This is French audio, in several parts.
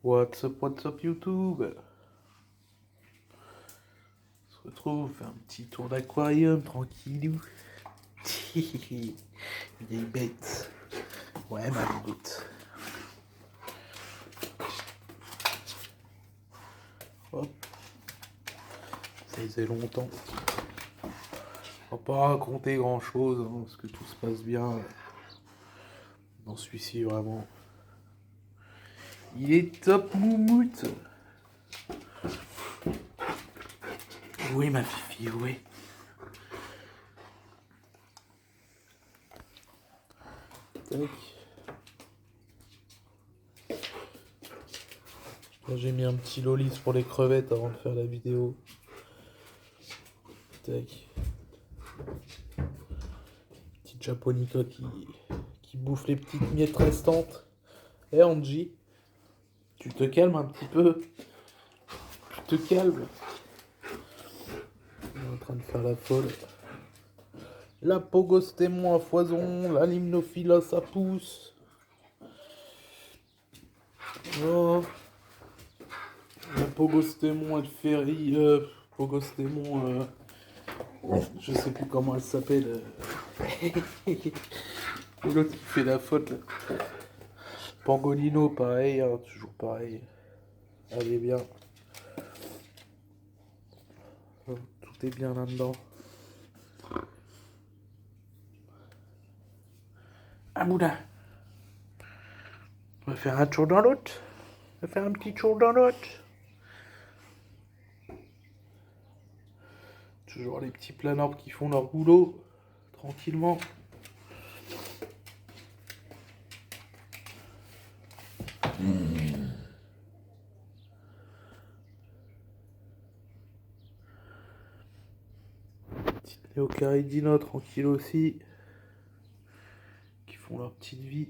What's up YouTube? On se retrouve, faire un petit tour d'aquarium, tranquillou. Vieille bête. Ouais, ma goutte. Hop. Ça faisait longtemps. On va pas raconter grand chose, hein, parce que tout se passe bien. Dans celui-ci, vraiment. Il est top moumoute. Oui, ma fifi, oui. Tac. Là, j'ai mis un petit lolis pour les crevettes avant de faire la vidéo. Tac. Petite japonica qui bouffe les petites miettes restantes. Eh Angie, tu te calmes un petit peu. Tu te calmes. On est en train de faire la folle. La pogostémon à foison, la limnophila ça pousse. Oh. La pogostémon elle ferry. Pogostémon. Je sais plus comment elle s'appelle. L'autre qui fait la faute là. Pangolino, pareil, hein, toujours pareil. Allez bien. Tout est bien là-dedans. Ah boudin. On va faire un tour dans l'autre. On va faire un petit tour dans l'autre. Toujours les petits planards qui font leur boulot. Tranquillement. Petite Néocaridina tranquille aussi. Qui font leur petite vie.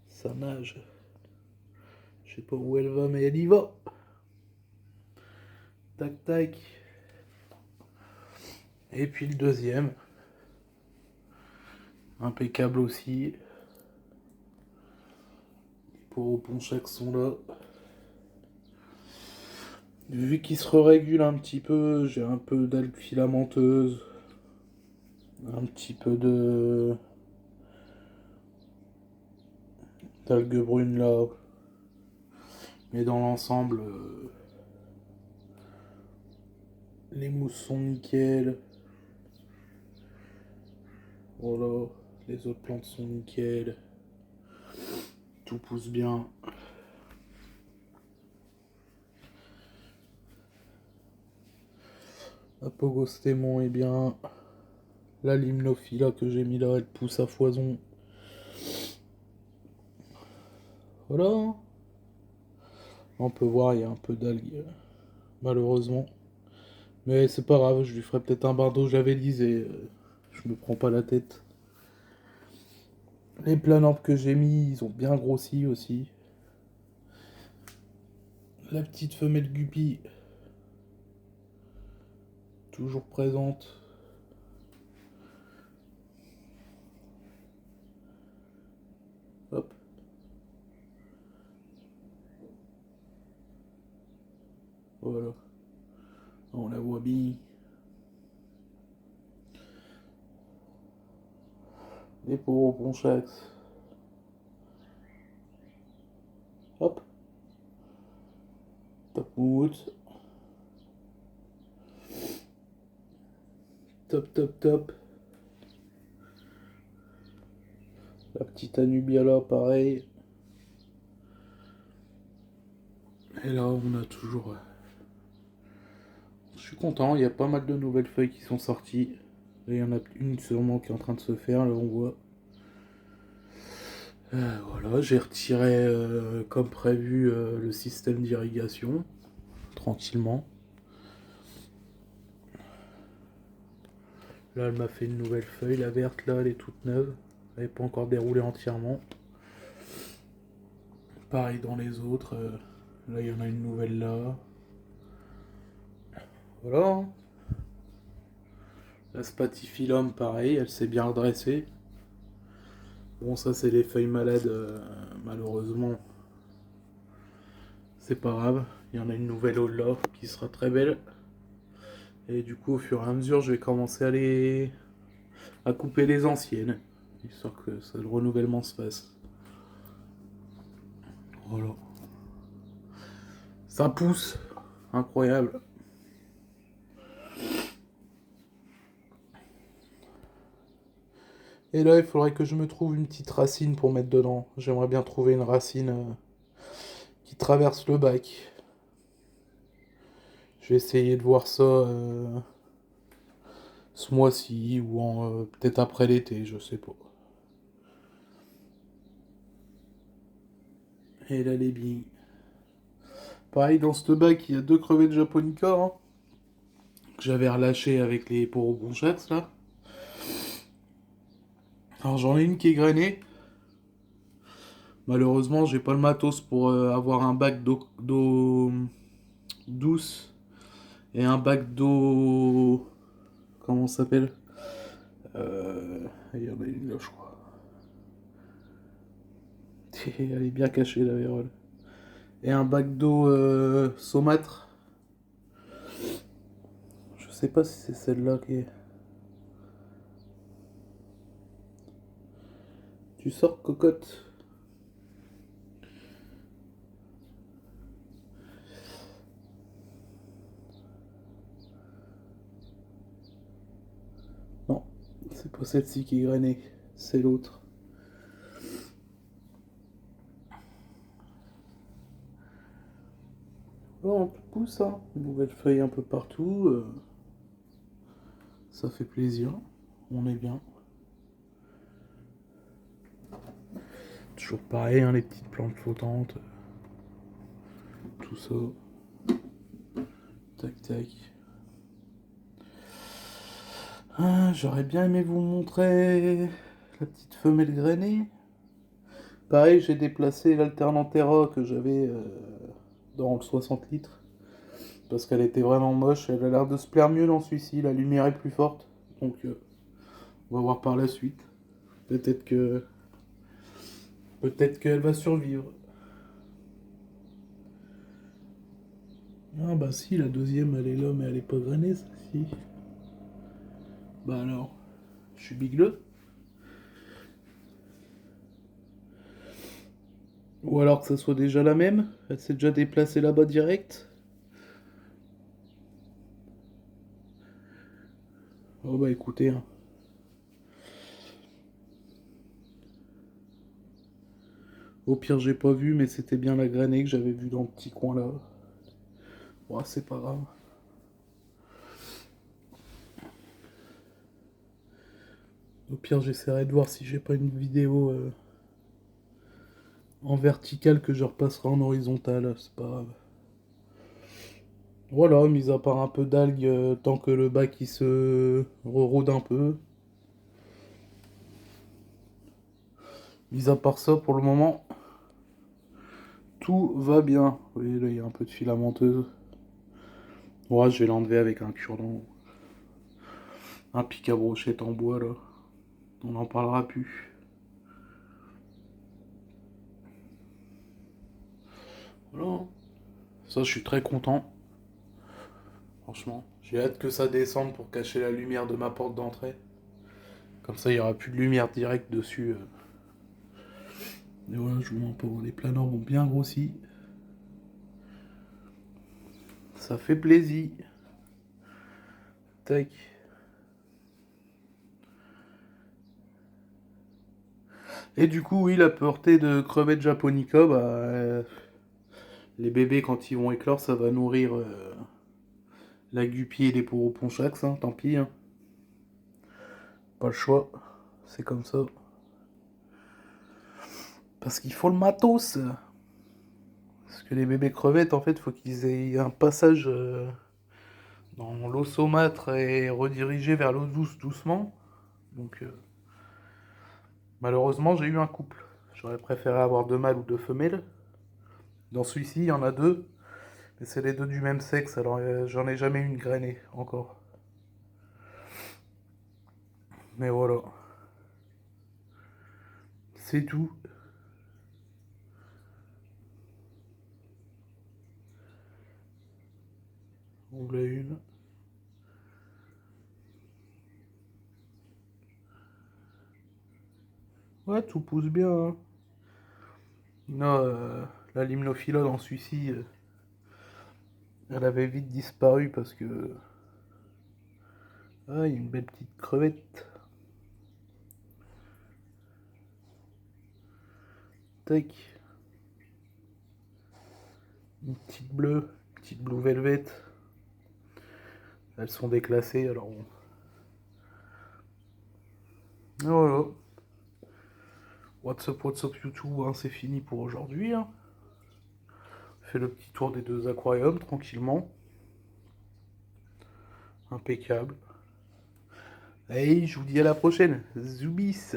Ça nage. Je sais pas où elle va, mais elle y va. Tac tac. Et puis le deuxième. Impeccable aussi. Les pauvres ponchacs sont là. Vu qu'ils se régulent un petit peu, j'ai un peu d'algues filamenteuses. Un petit peu d'algues brunes là. Mais dans l'ensemble, les mousses sont nickel. Voilà, les autres plantes sont nickel. Tout pousse bien. Apogostémon est bien. La limnophila que j'ai mis là, elle pousse à foison. Voilà. On peut voir, il y a un peu d'algues, malheureusement. Mais c'est pas grave, je lui ferai peut-être un bain d'eau javélisé. Je me prends pas la tête. Les planampes que j'ai mis, ils ont bien grossi aussi. La petite femelle guppy, toujours présente. Hop. Voilà. On la voit bien. Les pauvres ponchacs. Hop. Top wood. Top, top, top. La petite Anubia là, pareil. Et là, on a toujours... Je suis content, il y a pas mal de nouvelles feuilles qui sont sorties. Et il y en a une sûrement qui est en train de se faire, là on voit. Voilà, j'ai retiré comme prévu le système d'irrigation, tranquillement. Là, elle m'a fait une nouvelle feuille, la verte là, elle est toute neuve. Elle n'est pas encore déroulée entièrement. Pareil dans les autres. Là, il y en a une nouvelle là. Voilà. La Spathiphyllum, pareil, elle s'est bien redressée. Bon, ça, c'est les feuilles malades, malheureusement. C'est pas grave. Il y en a une nouvelle là qui sera très belle. Et du coup, au fur et à mesure, je vais commencer à couper les anciennes. Histoire que ça, le renouvellement se fasse. Voilà. Ça pousse. Incroyable. Et là, il faudrait que je me trouve une petite racine pour mettre dedans. J'aimerais bien trouver une racine qui traverse le bac. Je vais essayer de voir ça ce mois-ci ou peut-être après l'été, je sais pas. Et là, les billes. Pareil, dans ce bac, il y a 2 crevettes japonica hein, que j'avais relâchées avec les porobonchax là. Alors j'en ai une qui est grainée. Malheureusement, j'ai pas le matos pour avoir un bac d'eau douce et un bac d'eau. Comment ça s'appelle Il y en a une là, je crois. Elle est bien cachée la vérole. Et un bac d'eau saumâtre. Je sais pas si c'est celle-là qui est. Tu sors, cocotte. Non, c'est pas celle-ci qui est grainée. C'est l'autre. Oh, on pousse, hein. Une nouvelle feuille un peu partout. Ça fait plaisir. On est bien. Toujours pareil, hein, les petites plantes flottantes. Tout ça. Tac, tac. Ah, j'aurais bien aimé vous montrer la petite femelle grainée. Pareil, j'ai déplacé l'Alternanthera que j'avais dans le 60 litres. Parce qu'elle était vraiment moche. Elle a l'air de se plaire mieux dans celui-ci. La lumière est plus forte. Donc, on va voir par la suite. Peut-être que. Peut-être qu'elle va survivre. Ah bah si, la deuxième elle est là, mais elle est pas grainée celle-ci. Bah alors, je suis bigleux. Ou alors que ça soit déjà la même. Elle s'est déjà déplacée là-bas direct. Oh bah écoutez, hein. Au pire j'ai pas vu, mais c'était bien la grainée que j'avais vue dans le petit coin là. Ouais, c'est pas grave. Au pire j'essaierai de voir si j'ai pas une vidéo en verticale que je repasserai en horizontal. C'est pas grave. Voilà, mis à part un peu d'algues, tant que le bac il se rerôde un peu. Mis à part ça, pour le moment, tout va bien. Vous voyez, là, il y a un peu de filamenteuse. Ouais, je vais l'enlever avec un cure-dent. Un pic à brochette en bois, là. On n'en parlera plus. Voilà. Ça, je suis très content. Franchement. J'ai hâte que ça descende pour cacher la lumière de ma porte d'entrée. Comme ça, il n'y aura plus de lumière directe dessus. Et voilà, je vous montre pas. Les planeurs ont bien grossi. Ça fait plaisir. Tac. Et du coup, oui, la portée de crevettes japonica, bah, les bébés, quand ils vont éclore, ça va nourrir la guppy et les poroponchax, hein, tant pis. Hein. Pas le choix, c'est comme ça. Parce qu'il faut le matos. Parce que les bébés crevettes, en fait, faut qu'ils aient un passage dans l'eau saumâtre et redirigé vers l'eau douce doucement. Donc, malheureusement, j'ai eu un couple. J'aurais préféré avoir 2 mâles ou 2 femelles. Dans celui-ci, il y en a 2. Mais c'est les 2 du même sexe, alors j'en ai jamais eu une grainée encore. Mais voilà. C'est tout. Onglet 1. Ouais, tout pousse bien. Hein. Non, la limnophilode en celui-ci, elle avait vite disparu parce que. Ah, il y a une belle petite crevette. Tac. Une petite blue velvet. Elles sont déclassées, alors bon. Et voilà. What's up YouTube, hein, c'est fini pour aujourd'hui. Hein. Fait le petit tour des deux aquariums tranquillement. Impeccable. Allez, je vous dis à la prochaine. Zoubis.